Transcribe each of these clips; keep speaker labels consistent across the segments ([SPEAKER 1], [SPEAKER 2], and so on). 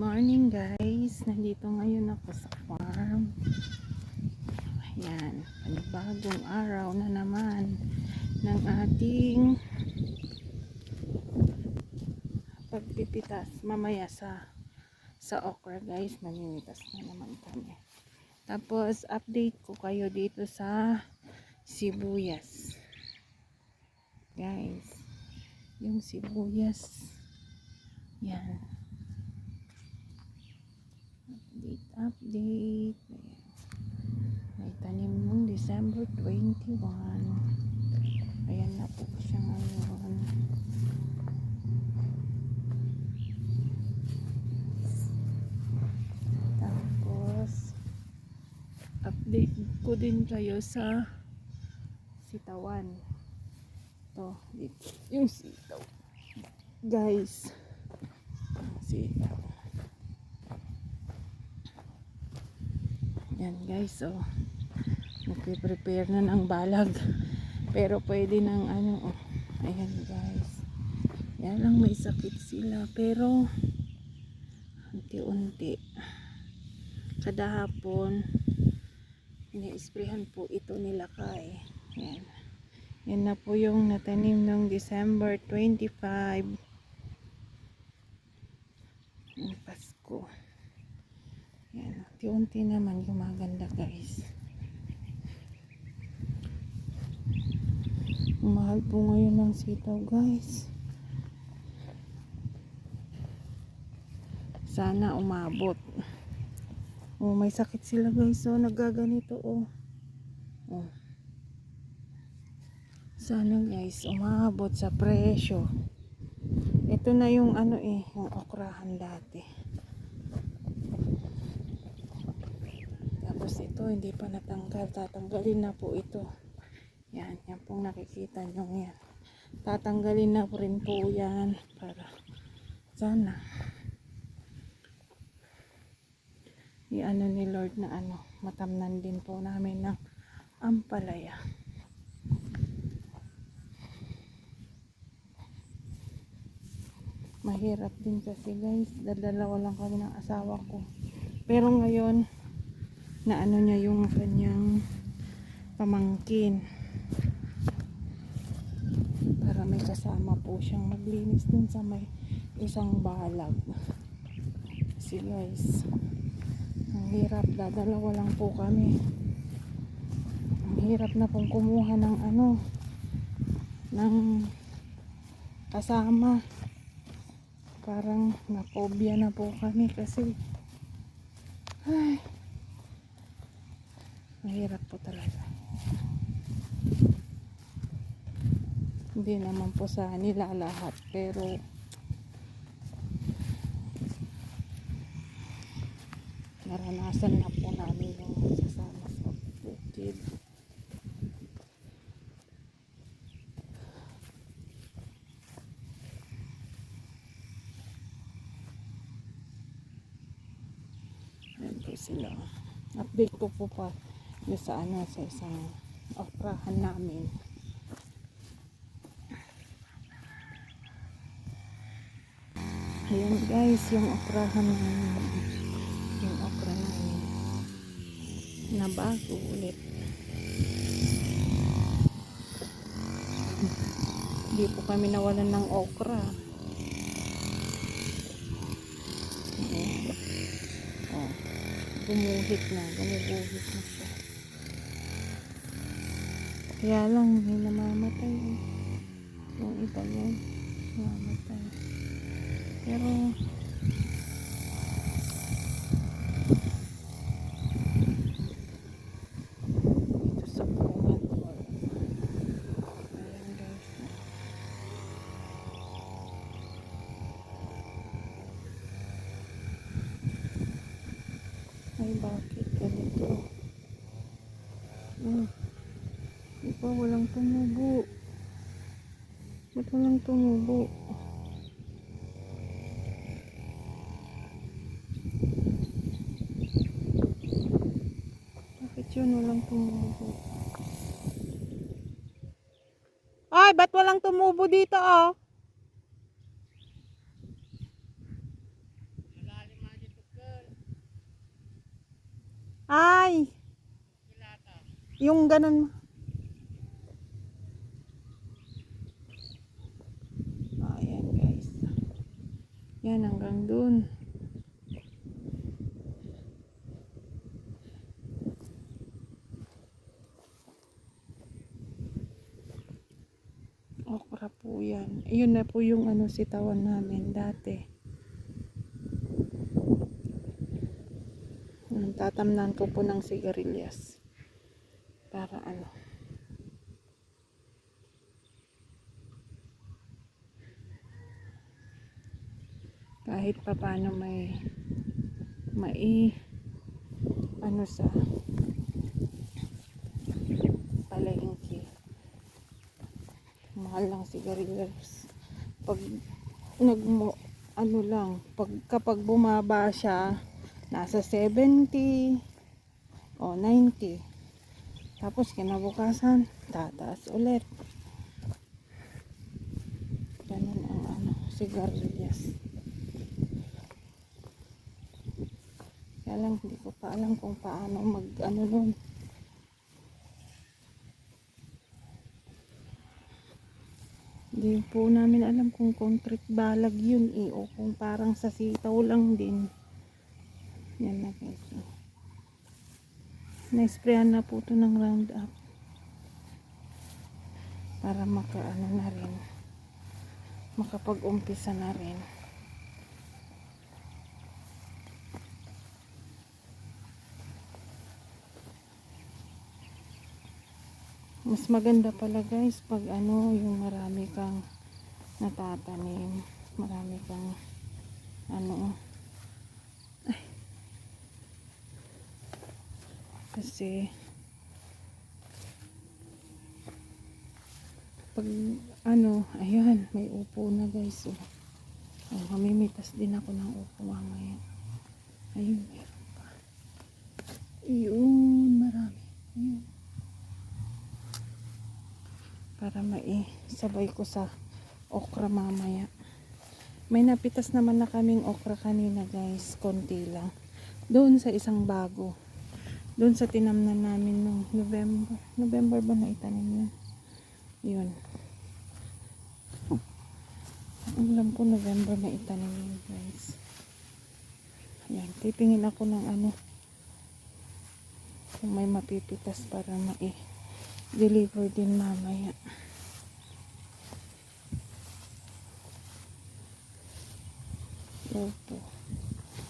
[SPEAKER 1] Morning guys, nandito ngayon ako sa farm. Ayan, panibagong araw na naman ng ating pagpipitas mamaya sa okra guys. Mamimitas na naman kami. Tapos update ko kayo dito sa sibuyas guys, yung sibuyas yan, update. May tanim mong December 21. Ayan na po siya ngayon. Tapos update ko din kayo sa sitawan. To, dito yung sitaw guys, sitaw. Yan guys, so nagpe-prepare na ng balag, pero pwede ng ano, oh. Ayan guys, yan lang, may sakit sila pero unti-unti. Kada hapon ini-sprayhan po ito nila kay. Yan, yan na po yung natanim ng December 25 ng Pasko. Yan, unti-unti naman gumaganda guys. Mahal po ngayon ng sitaw guys. Sana umabot. Oh, may sakit sila guys, so nagaganito oh. Oh. Sana guys umabot sa presyo. Ito na yung ano yung okrahan dati. Tapos ito hindi pa natanggal, tatanggalin na po ito. Yan, yan pong nakikita nyo yan. Tatanggalin na po rin po yan para sana i-ano ni Lord na ano, matamnan din po namin ng ampalaya. Mahirap din kasi guys, dalawa lang kami ng asawa ko. Pero ngayon na ano niya yung kanyang pamangkin, para may kasama po siyang maglinis dun sa may isang balag. Kasi guys, ang hirap, dadalawa lang po kami. Ang hirap na pong kumuha ng ano, ng kasama. Parang napobya na po kami kasi ay, mahirap po talaga. Hindi naman po sa nila lahat, pero naranasan na po namin yung sasama sa bukid. Ayan po sila. Update ko po pa yung sa ano, sa isang okrahan namin. Ayan guys, yung okrahan namin, yung okra namin na bago ulit. Hindi po kami nawalan ng okra. Oh, gumuhit na siya. Kaya lang may namamatay yung iba yan, namamatay. Pero ito sa bunga ko, ayan guys, ay bakit ganito? Iba walang tumubo. Ba't walang tumubo? Bakit yun walang tumubo? Ay, ba't walang tumubo dito oh? gulay. Yung ganun. Ayan guys. Yan hanggang dun. Okra po yan. Ayun na po yung ano sitawan namin dati. Tatamnan ko po ng sigarilyas. Para ano. Kahit pa paano may ano sa palengke. Mahal lang sigarilyas. Pag ano lang, kapag bumaba siya, nasa 70 o 90. Tapos kinabukasan, tataas ulit. Ganun ang ano, sigarilyas. Kaya lang, hindi ko pa alam kung paano mag ano nun. Hindi po namin alam kung concrete balag yun o kung parang sa sitaw lang din. Yan na guys. Na-sprayan na po ito ng Roundup. Para makaano na rin. Makapag-umpisa na rin. Mas maganda pala guys pag ano yung marami kang natatanim, marami kang ano kasi pag ano, ayun, may upo na guys. Mamimitas din ako ng upo mamaya. Ayun, meron pa. Ayun, marami. Ayun. Para maisabay ko sa okra mamaya. May napitas naman na kaming okra kanina guys, konti lang. Doon sa isang bago. Doon sa tinamnan namin nung November ba na itanim yun? Yun. Alam ko November na itanim yun guys. Ayan, titingin ako ng ano kung may mapipitas para deliver din mamaya. Upo.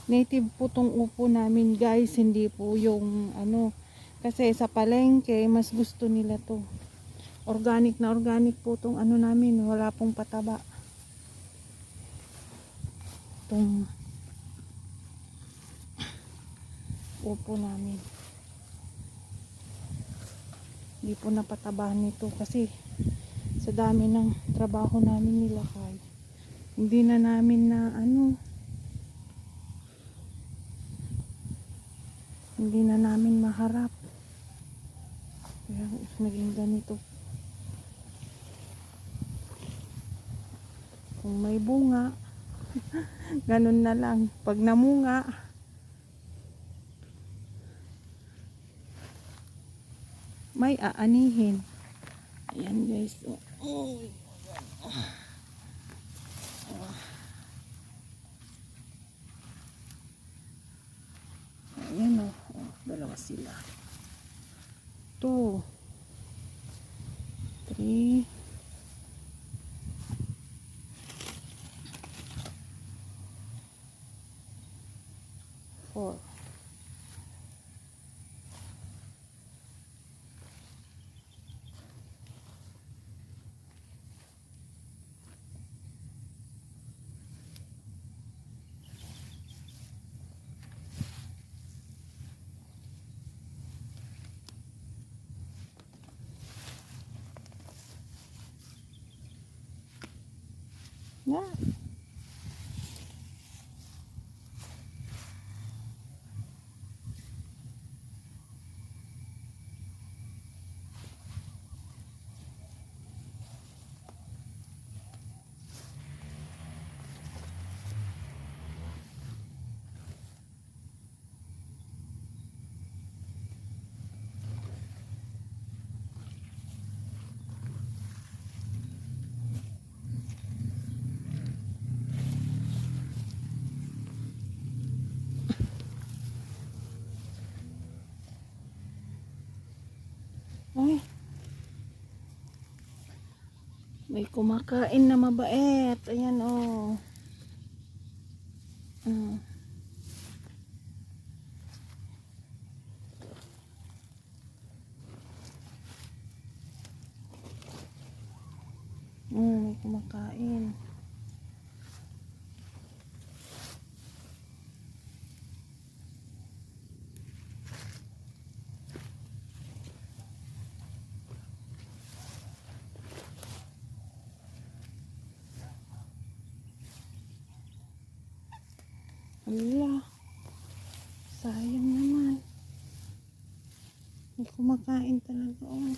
[SPEAKER 1] Native po tong upo namin guys, hindi po yung ano, kasi sa palengke mas gusto nila to. Organic na organic po tong ano namin, wala pong pataba. Tong upo namin. Hindi po napatabahan nito kasi sa dami ng trabaho namin nilakay. Hindi na namin na ano, hindi na namin maharap. Kaya naging ganito. Kung may bunga, ganun na lang. Pag namunga, may aanihin. Ayan guys. Ayan o. Dalawa sila. 2, 3, 4. Yeah. May kumakain na mabait. Ayan oh. Mm. May kumakain. Hala. Sayang naman. May kumakain talaga oh.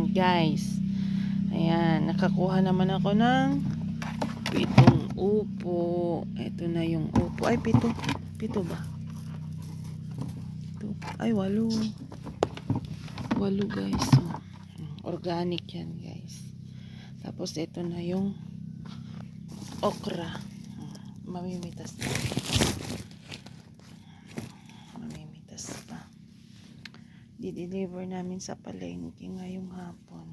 [SPEAKER 1] Guys, ayan, nakakuha naman ako ng 7 upo. Ito na yung upo. Ay, 7. 7 ba? 8. Ay, 8. 8 guys. Oh. Organic yan guys. Tapos ito na yung okra. Mamimitas na. Mamimitas pa. Di-deliver namin sa palengke ngayong hapon.